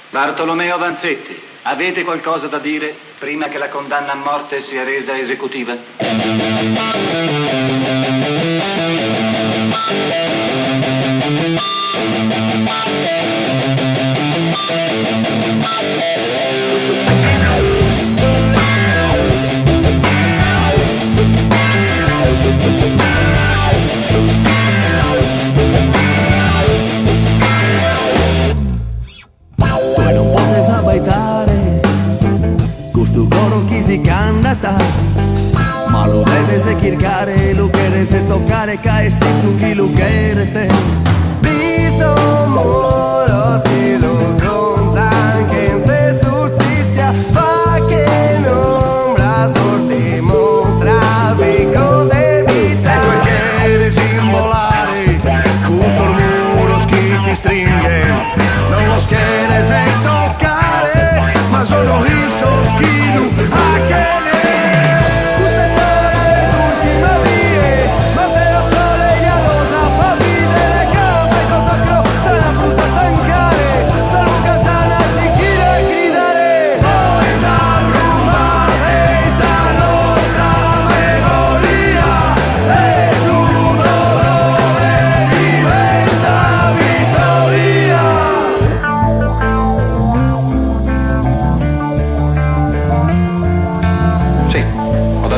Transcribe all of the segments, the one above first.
Bartolomeo Vanzetti, avete qualcosa da dire prima che la condanna a morte sia resa esecutiva? Tu non potes abaitare questo coro che si canta, ma lo debes equilcar, lo quieres tocar, caes su que lo quierte. Somos los que lo contan, que en se justicia fa que nombra sortimo tráfico de vita. E tu quieres imbolare, custos muros que te stringen, no los quieres tocar, ma sono esos que no aquel.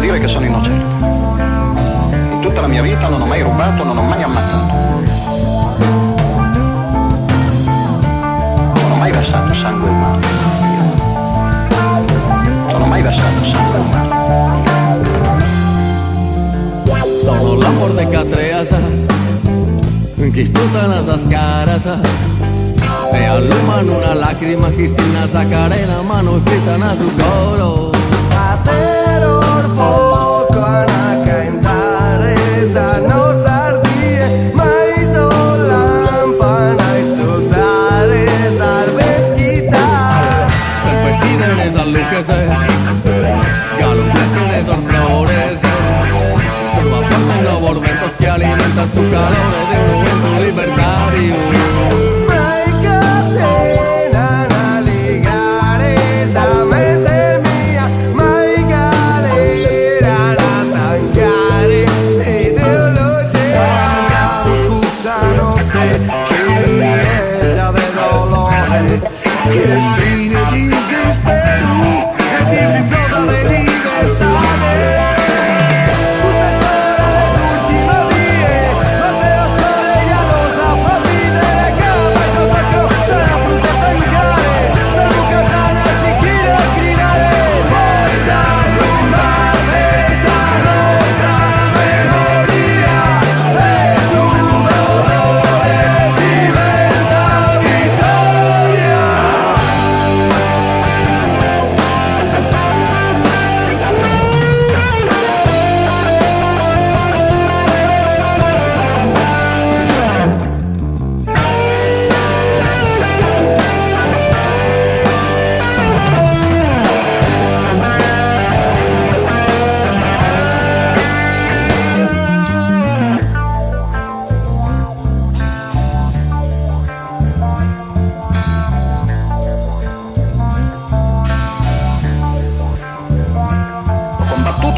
Che sono innocente. In tutta la mia vita non ho mai rubato, non ho mai ammazzato. Non ho mai versato sangue umano. Non ho mai versato sangue umano. Sono l'amor de catreasa, che stuta nasa scarasa, e all'umano una lacrima che si nasa carena, mano fritta nasu coro. Poco a cantare esa nostra die, mai sol lampana studiare salves quitar. Sempre sirenes al lucese, galopescones or flores, solo forman nuevos ventos que alimentan su calor de un viento libertario. Que destino y desespero, el desenfreno de libertad. Usted sola es último día, Mateo Sole ya los apapide, caballo sacro, sarà prusa tancare, se Luca sana si quiere gridare, poi sa rumbare esa nostra memoria, e su dolore diventa vittoria.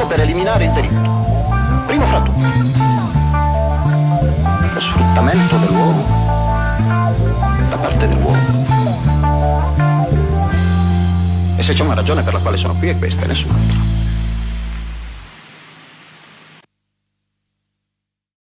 Per eliminare il delitto, primo fra tutti lo sfruttamento dell'uomo da parte dell'uomo. E se c'è una ragione per la quale sono qui è questa e nessun'altra.